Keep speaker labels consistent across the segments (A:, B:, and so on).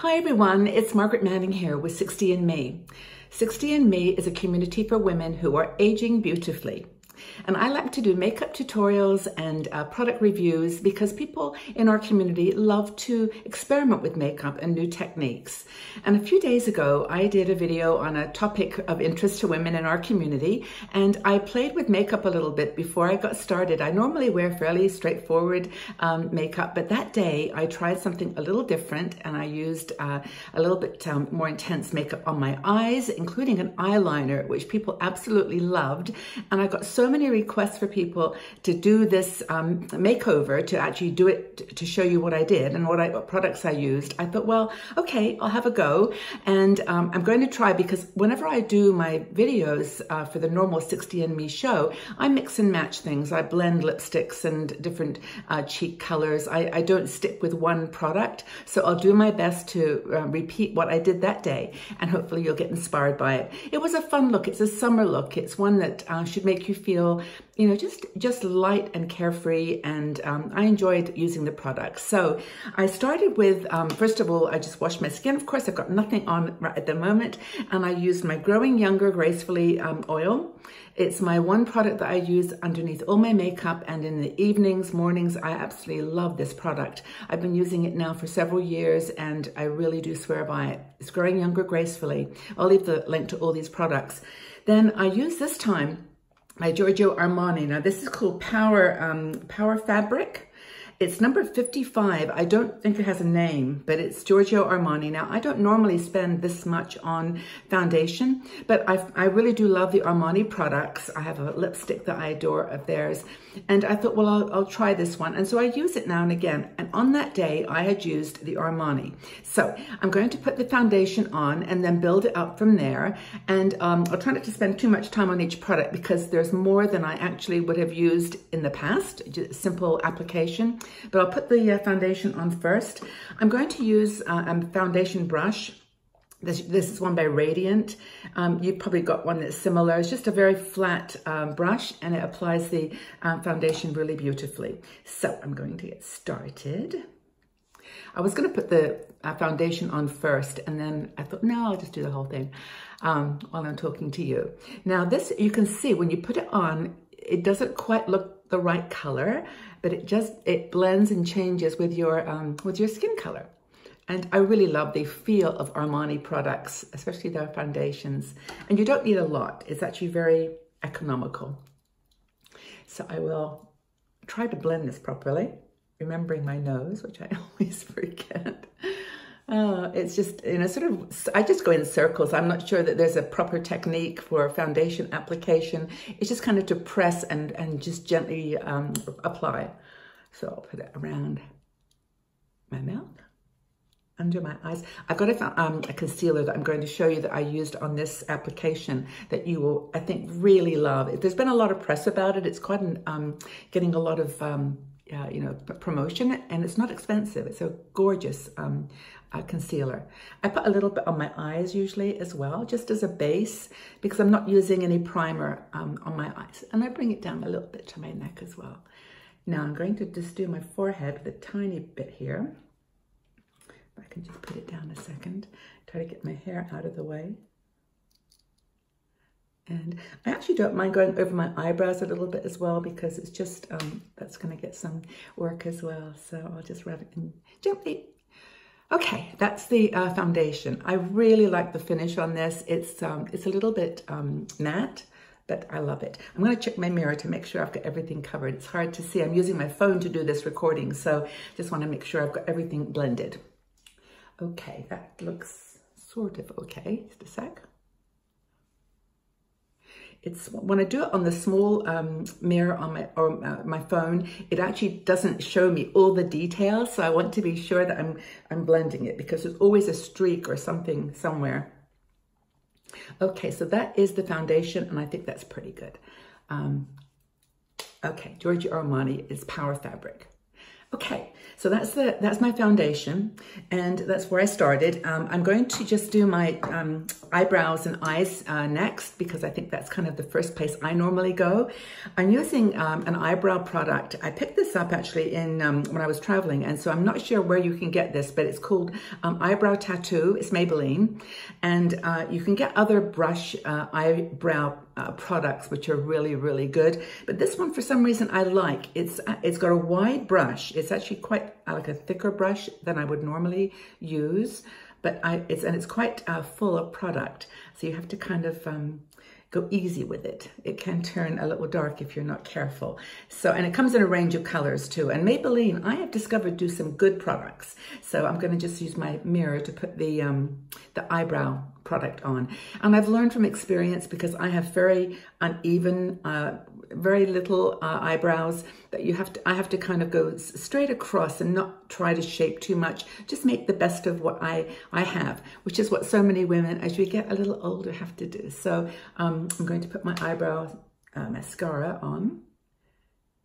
A: Hi everyone, it's Margaret Manning here with 60andMe. 60andMe is a community for women who are aging beautifully. And I like to do makeup tutorials and product reviews because people in our community love to experiment with makeup and new techniques. And a few days ago, I did a video on a topic of interest to women in our community, and I played with makeup a little bit before I got started. I normally wear fairly straightforward makeup, but that day I tried something a little different, and I used a little bit more intense makeup on my eyes, including an eyeliner, which people absolutely loved. And I got so many requests for people to do this makeover, to actually do it, to show you what I did and what products I used. I thought, well, okay, I'll have a go. And I'm going to try, because whenever I do my videos for the normal 60andMe show, I mix and match things. I blend lipsticks and different cheek colors. I don't stick with one product. So I'll do my best to repeat what I did that day, and hopefully you'll get inspired by it. It was a fun look. It's a summer look. It's one that should make you feel, you know, just light and carefree, and I enjoyed using the products. So I started with, first of all, I just washed my skin. Of course, I've got nothing on right at the moment, and I used my Growing Younger Gracefully oil. It's my one product that I use underneath all my makeup, and in the evenings, mornings, I absolutely love this product. I've been using it now for several years, and I really do swear by it. It's Growing Younger Gracefully. I'll leave the link to all these products. Then I use this time my Georgio Armani. Now this is called Power Fabric. It's number 55. I don't think it has a name, but it's Giorgio Armani. Now, I don't normally spend this much on foundation, but I really do love the Armani products. I have a lipstick that I adore of theirs, and I thought, well, I'll try this one. And so I use it now and again. And on that day, I had used the Armani. So I'm going to put the foundation on and then build it up from there. And I'll try not to spend too much time on each product, because there's more than I actually would have used in the past, just simple application. But I'll put the foundation on first. I'm going to use a foundation brush. This is one by Radiant. You've probably got one that's similar. It's just a very flat brush, and it applies the foundation really beautifully. So I'm going to get started. I was going to put the foundation on first, and then I thought, no, I'll just do the whole thing while I'm talking to you. Now this, you can see when you put it on, it doesn't quite look the right color, but it blends and changes with your skin color. And I really love the feel of Armani products, especially their foundations. And you don't need a lot. It's actually very economical. So I will try to blend this properly, remembering my nose, which I always forget. It's just, you know, sort of, I just go in circles. I'm not sure that there's a proper technique for foundation application. It's just kind of to press and just gently apply. So I'll put it around my mouth, under my eyes. I've got a concealer that I'm going to show you that I used on this application that you will, I think, really love. There's been a lot of press about it. It's quite getting a lot of you know, promotion, and it's not expensive. It's a gorgeous concealer. I put a little bit on my eyes usually as well, just as a base, because I'm not using any primer on my eyes. And I bring it down a little bit to my neck as well. Now I'm going to just do my forehead with a tiny bit here. If I can just put it down a second, try to get my hair out of the way. And I actually don't mind going over my eyebrows a little bit as well, because it's just, that's going to get some work as well. So I'll just rub it in gently. Okay, that's the foundation. I really like the finish on this. It's a little bit matte, but I love it. I'm going to check my mirror to make sure I've got everything covered. It's hard to see. I'm using my phone to do this recording, so just want to make sure I've got everything blended. Okay, that looks sort of okay. Just a sec. It's when I do it on the small mirror on my phone, it actually doesn't show me all the details. So I want to be sure that I'm blending it, because there's always a streak or something somewhere. Okay, so that is the foundation, and I think that's pretty good. Okay, Giorgio Armani is Power Fabric. Okay, so that's my foundation, and that's where I started. I'm going to just do my eyebrows and eyes next, because I think that's kind of the first place I normally go. I'm using an eyebrow product. I picked this up actually in when I was traveling, and so I'm not sure where you can get this, but it's called Eyebrow Tattoo. It's Maybelline, and you can get other brush eyebrow products which are really, really good, but this one for some reason I like. It's got a wide brush. It's actually quite like a thicker brush than I would normally use, but it's quite full of product, so you have to kind of go easy with it. It can turn a little dark if you're not careful. So, and it comes in a range of colors too. And Maybelline, I have discovered, do some good products. So I'm going to just use my mirror to put the eyebrow product on. And I've learned from experience, because I have very uneven, very little eyebrows, that I have to kind of go straight across and not try to shape too much. Just make the best of what I have, which is what so many women, as we get a little older, have to do. So I'm going to put my eyebrow mascara on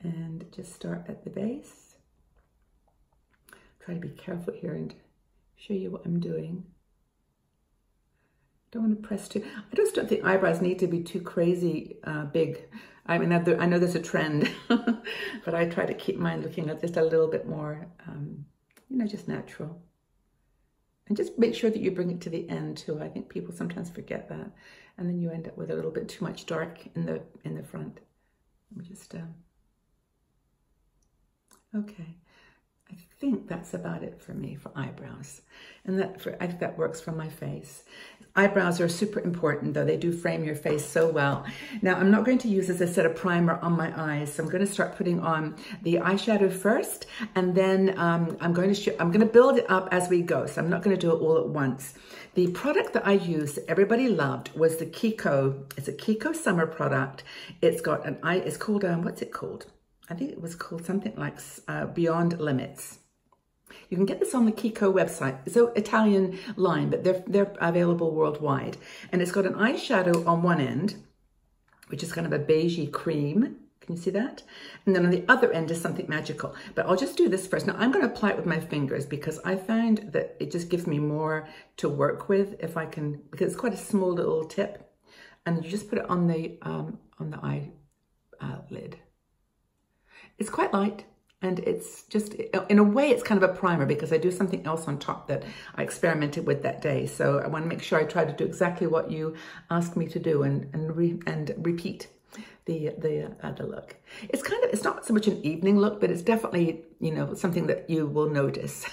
A: and just start at the base. Try to be careful here and show you what I'm doing. Don't want to press too. I just don't think eyebrows need to be too crazy big. I mean, I know there's a trend, but I try to keep mine looking at just a little bit more, you know, just natural. And just make sure that you bring it to the end too. I think people sometimes forget that, and then you end up with a little bit too much dark in the front. Let me just okay. I think that's about it for me for eyebrows. And I think that works for my face. Eyebrows are super important, though. They do frame your face so well. Now, I'm not going to use, as I said, a primer on my eyes. So I'm going to start putting on the eyeshadow first, and then I'm going to build it up as we go. So I'm not going to do it all at once. The product that I used that everybody loved was the Kiko. It's a Kiko summer product. It's got an eye. It's called what's it called? I think it was called something like Beyond Limits. You can get this on the Kiko website. It's an Italian line, but they're available worldwide. And it's got an eyeshadow on one end, which is kind of a beigey cream. Can you see that? And then on the other end is something magical. But I'll just do this first. Now I'm going to apply it with my fingers, because I found that it just gives me more to work with if I can, because it's quite a small little tip. And you just put it on the eye lid. It's quite light, and it's just, in a way, it's kind of a primer, because I do something else on top that I experimented with that day. So I want to make sure I try to do exactly what you asked me to do, and repeat the look. It's not so much an evening look, but it's definitely, you know, something that you will notice.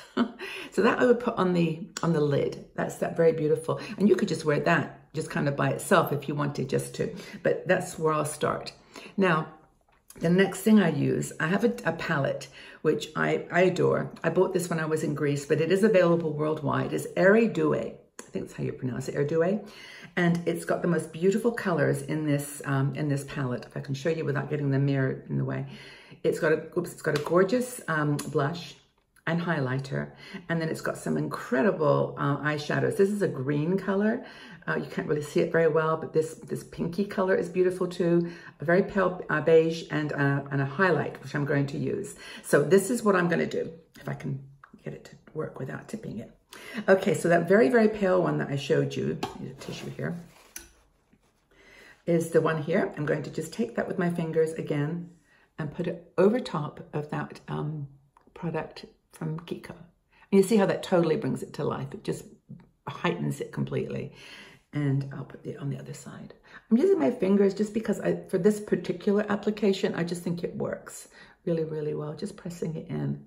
A: So that I would put on the lid. That's very beautiful, and you could just wear that just kind of by itself if you wanted just to. But that's where I'll start now. The next thing I use, I have a palette, which I adore. I bought this when I was in Greece, but it is available worldwide. It's Eyeshadow. I think that's how you pronounce it, Eyeshadow. And it's got the most beautiful colors in this palette. If I can show you without getting the mirror in the way. It's got a gorgeous blush and highlighter, and then it's got some incredible eyeshadows. This is a green color. You can't really see it very well, but this pinky color is beautiful too. A very pale beige and a highlight, which I'm going to use. So this is what I'm going to do, if I can get it to work without tipping it. Okay, so that very, very pale one that I showed you, use a tissue here, is the one here. I'm going to just take that with my fingers again and put it over top of that product from Kiko. And you see how that totally brings it to life. It just heightens it completely. And I'll put it on the other side. I'm using my fingers just because for this particular application, I just think it works really, really well. Just pressing it in.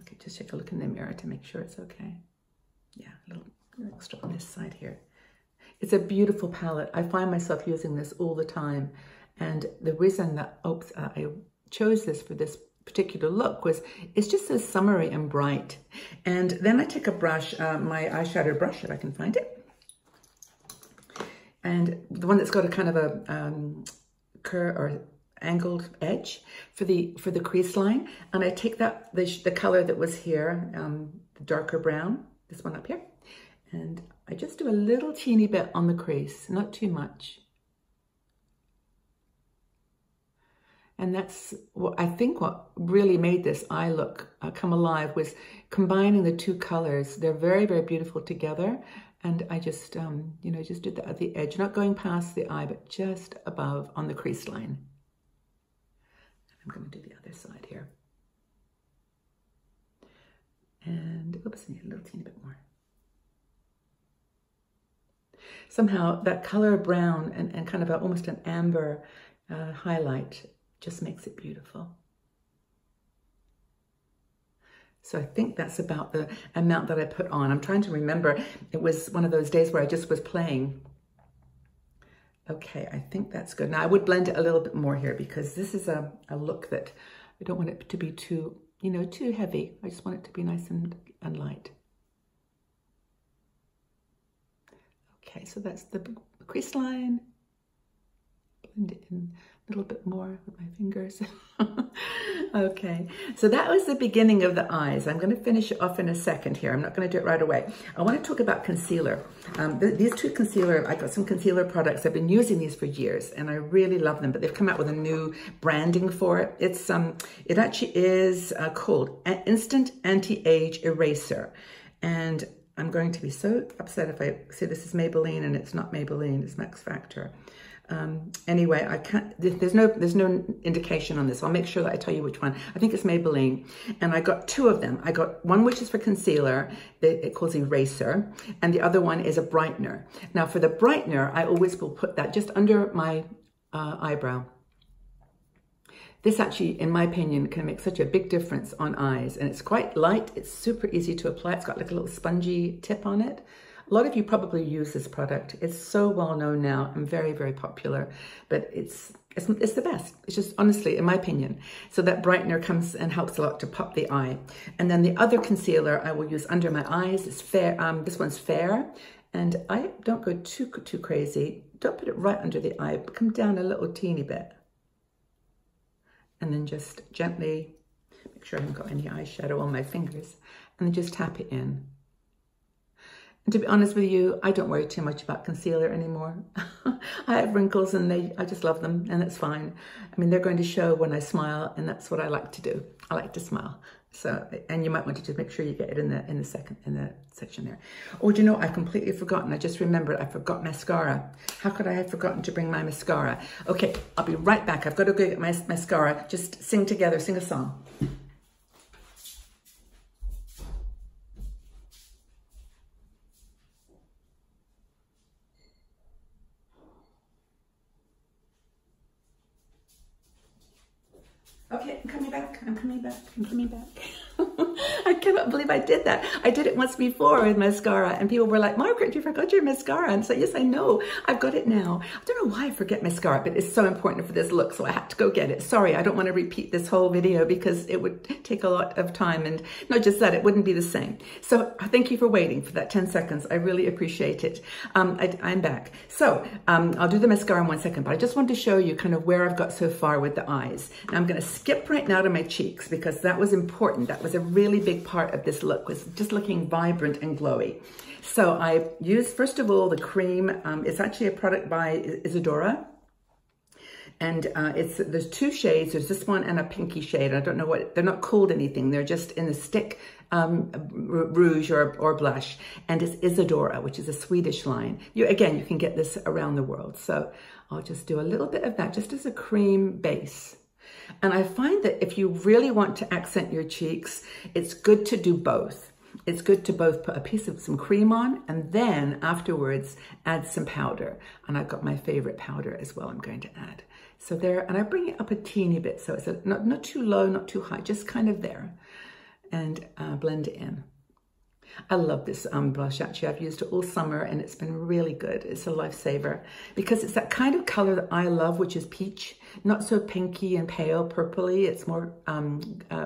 A: Okay, just take a look in the mirror to make sure it's okay. Yeah, a little extra on this side here. It's a beautiful palette. I find myself using this all the time. And the reason that I chose this for this particular look was it's just so summery and bright. And then I take a brush, my eyeshadow brush, if I can find it. And the one that's got a kind of a curve or angled edge for the crease line. And I take that, the color that was here, the darker brown, this one up here. And I just do a little teeny bit on the crease, not too much. And that's what I think what really made this eye look come alive was combining the two colors. They're very, very beautiful together. And I just, you know, just did that at the edge, not going past the eye, but just above on the crease line. I'm going to do the other side here. And, oops, I need a little teeny bit more. Somehow that color of brown and kind of almost an amber highlight just makes it beautiful. So I think that's about the amount that I put on. I'm trying to remember. It was one of those days where I just was playing. Okay, I think that's good. Now I would blend it a little bit more here because this is a look that I don't want it to be too, you know, too heavy. I just want it to be nice and light. Okay, so that's the crease line. Blend it in a little bit more with my fingers. Okay, so that was the beginning of the eyes. I'm going to finish it off in a second here. I'm not going to do it right away. I want to talk about concealer. These two concealer, I got some concealer products. I've been using these for years and I really love them, but they've come out with a new branding for it. It's it actually is called Instant Anti-Age Eraser. And I'm going to be so upset if I say this is Maybelline and it's not Maybelline, it's Max Factor. Anyway, I can't, there's no indication on this. I'll make sure that I tell you which one. I think it's Maybelline. And I got two of them. I got one which is for concealer, it calls Eraser, and the other one is a brightener. Now for the brightener, I always will put that just under my eyebrow. This actually, in my opinion, can make such a big difference on eyes. And it's quite light. It's super easy to apply. It's got like a little spongy tip on it. A lot of you probably use this product. It's so well known now and very, very popular, but it's the best. It's just, honestly, in my opinion. So that brightener comes and helps a lot to pop the eye. And then the other concealer I will use under my eyes is fair. This one's fair, and I don't go too crazy. Don't put it right under the eye, but come down a little teeny bit. And then just gently make sure I haven't got any eyeshadow on my fingers, and then just tap it in. And to be honest with you, I don't worry too much about concealer anymore. I have wrinkles and I just love them, and it's fine. I mean, they're going to show when I smile, and that's what I like to do. I like to smile. So, and you might want to just make sure you get it in the section there. Oh, do you know, I've completely forgotten. I just remembered I forgot mascara. How could I have forgotten to bring my mascara? Okay, I'll be right back. I've got to go get my mascara. Just sing together, sing a song. Okay, I'm coming back, I'm coming back, I'm coming back. I cannot believe I did that. I did it once before with mascara, and people were like, Margaret, you forgot your mascara. And so, yes, I know, I've got it now. I don't know why I forget mascara, but it's so important for this look, so I had to go get it. Sorry, I don't want to repeat this whole video because it would take a lot of time, and not just that, it wouldn't be the same. So thank you for waiting for that 10 seconds. I really appreciate it. I'm back. So I'll do the mascara in 1 second, but I just wanted to show you kind of where I've got so far with the eyes. Now I'm going to skip right now to my cheeks because that was important. That was a really big part of this look, was just looking vibrant and glowy. So I used, first of all, the cream. It's actually a product by Isadora. And there's two shades. There's this one and a pinky shade. I don't know what, they're not called anything. They're just in the stick rouge or blush. And it's Isadora, which is a Swedish line. Again, you can get this around the world. So I'll just do a little bit of that just as a cream base. And I find that if you really want to accent your cheeks, it's good to do both. It's good to both put a piece of some cream on and then afterwards add some powder. And I've got my favorite powder as well I'm going to add. So there, and I bring it up a teeny bit. So it's not too low, not too high, just kind of there. And blend it in. I love this blush, actually. I've used it all summer and it's been really good. It's a lifesaver because it's that kind of color that I love, which is peach. Not so pinky and pale, purpley. It's more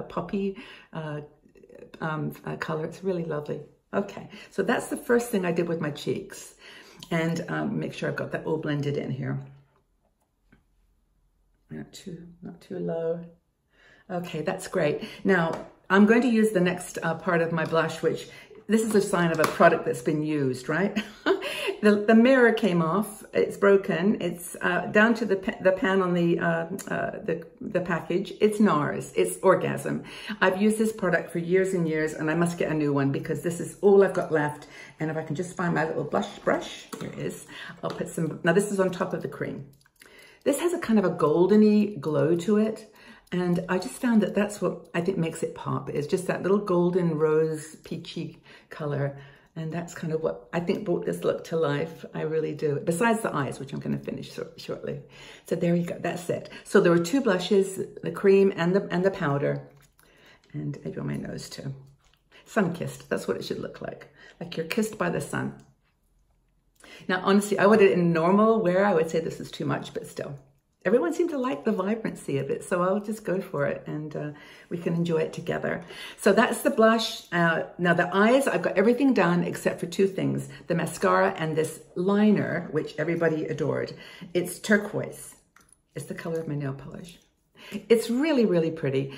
A: poppy color. It's really lovely. Okay, so that's the first thing I did with my cheeks. And make sure I've got that all blended in here. Not too low. Okay, that's great. Now, I'm going to use the next part of my blush, which this is a sign of a product that's been used, right? The mirror came off. It's broken. It's down to the pan on the package. It's NARS. It's Orgasm. I've used this product for years and years, and I must get a new one because this is all I've got left. And if I can just find my little blush brush, here it is. I'll put some, now this is on top of the cream. This has a kind of a goldeny glow to it. And I just found that that's what I think makes it pop. It's just that little golden rose peachy color. And that's kind of what I think brought this look to life. I really do. Besides the eyes, which I'm going to finish shortly. So there you go. That's it. So there were two blushes, the cream and the powder. And maybe on my nose too. Sun-kissed. That's what it should look like you're kissed by the sun. Now, honestly, I would in normal wear, I would say this is too much, but still. Everyone seemed to like the vibrancy of it, so I'll just go for it and we can enjoy it together. So that's the blush. Now the eyes, I've got everything done except for two things, the mascara and this liner, which everybody adored. It's turquoise. It's the color of my nail polish. It's really, really pretty.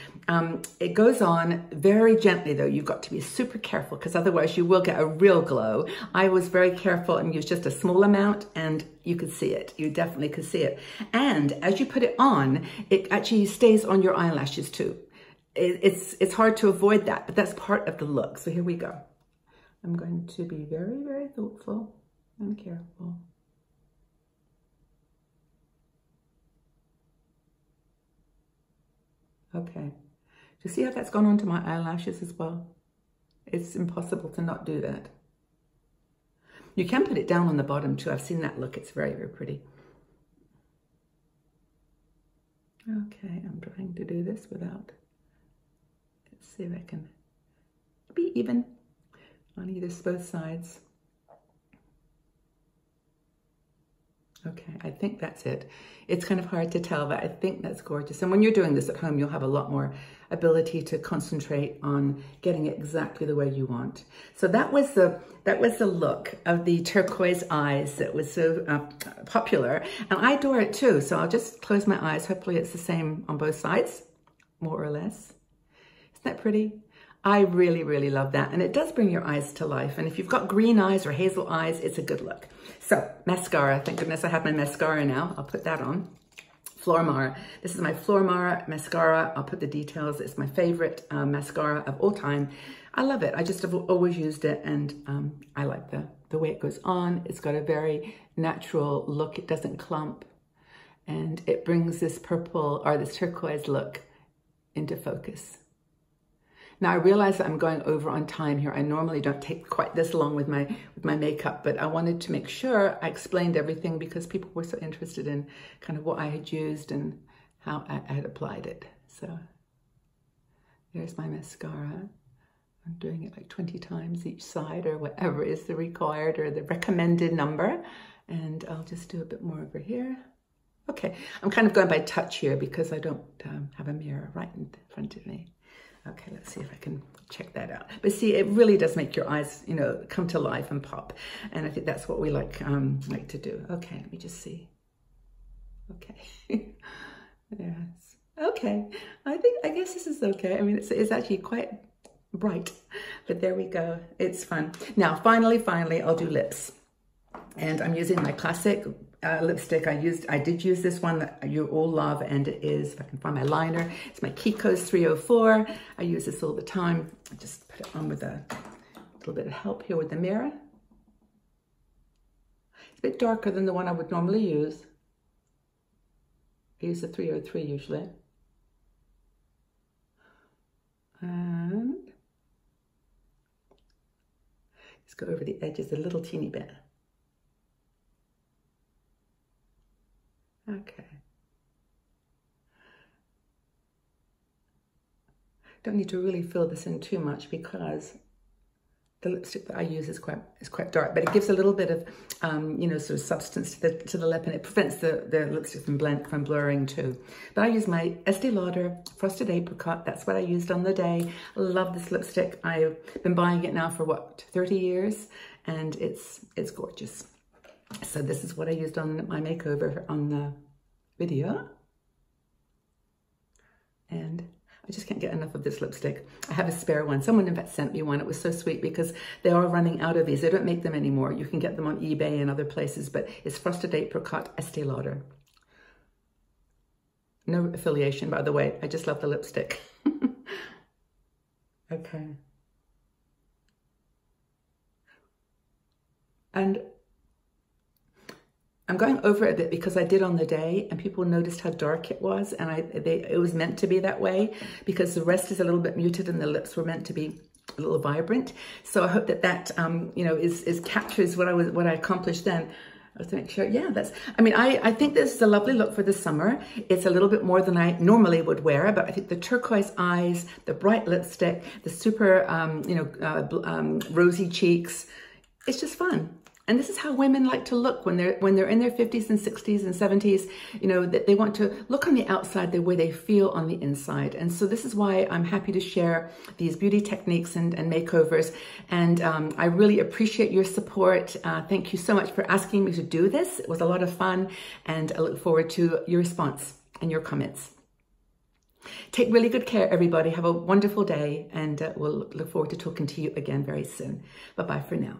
A: It goes on very gently though. You've got to be super careful because otherwise you will get a real glow. I was very careful and used just a small amount and you could see it. You definitely could see it. And as you put it on, it actually stays on your eyelashes too. It's hard to avoid that, but that's part of the look. So here we go. I'm going to be very, very thoughtful and careful. Okay, do you see how that's gone onto my eyelashes as well? It's impossible to not do that. You can put it down on the bottom too. I've seen that look. It's very, very pretty. Okay, I'm trying to do this without, let's see if I can be even on both sides. Okay, I think that's it. It's kind of hard to tell, but I think that's gorgeous. And when you're doing this at home, you'll have a lot more ability to concentrate on getting it exactly the way you want. So that was the look of the turquoise eyes that was so popular. And I adore it too. So I'll just close my eyes. Hopefully it's the same on both sides, more or less. Isn't that pretty? I really, really love that. And it does bring your eyes to life. And if you've got green eyes or hazel eyes, it's a good look. So mascara, thank goodness I have my mascara now. I'll put that on. Flormar. This is my Flormar mascara. I'll put the details. It's my favorite mascara of all time. I love it. I just have always used it. And I like the way it goes on. It's got a very natural look. It doesn't clump. And it brings this purple or this turquoise look into focus. Now I realize that I'm going over on time here. I normally don't take quite this long with my makeup, but I wanted to make sure I explained everything because people were so interested in kind of what I had used and how I had applied it. So there's my mascara. I'm doing it like 20 times each side or whatever is the required or the recommended number. And I'll just do a bit more over here. Okay, I'm kind of going by touch here because I don't have a mirror right in front of me. Okay, let's see if I can check that out. But see, it really does make your eyes, you know, come to life and pop. And I think that's what we like to do. Okay, let me just see. Okay. Yes. Okay. I guess this is okay. I mean, it's actually quite bright, but there we go. It's fun. Now, finally, I'll do lips. And I'm using my classic lipstick. I did use this one that you all love, and it is, if I can find my liner, it's my Kiko's 304. I use this all the time. I just put it on with a little bit of help here with the mirror. It's a bit darker than the one I would normally use. I use the 303 usually. And just go over the edges a little teeny bit. Okay. Don't need to really fill this in too much because the lipstick that I use is quite dark, but it gives a little bit of, you know, sort of substance to the lip, and it prevents the lipstick from blurring too. But I use my Estee Lauder Frosted Apricot. That's what I used on the day. I love this lipstick. I've been buying it now for what, 30 years, and it's gorgeous. So this is what I used on my makeover on the video. And I just can't get enough of this lipstick. I have a spare one. Someone in fact sent me one. It was so sweet because they are running out of these. They don't make them anymore. You can get them on eBay and other places, but it's Frosted Apricot Estee Lauder. No affiliation, by the way. I just love the lipstick. Okay. And I'm going over it a bit because I did on the day and people noticed how dark it was, and it was meant to be that way because the rest is a little bit muted and the lips were meant to be a little vibrant. So I hope that you know, is captures what I accomplished then. I was to make sure, yeah, I think this is a lovely look for the summer. It's a little bit more than I normally would wear, but I think the turquoise eyes, the bright lipstick, the super, rosy cheeks, it's just fun. And this is how women like to look when they're in their 50s and 60s and 70s, you know, that they want to look on the outside the way they feel on the inside. And so this is why I'm happy to share these beauty techniques and makeovers. And I really appreciate your support. Thank you so much for asking me to do this. It was a lot of fun, and I look forward to your response and your comments. Take really good care, everybody. Have a wonderful day, and we'll look forward to talking to you again very soon. Bye-bye for now.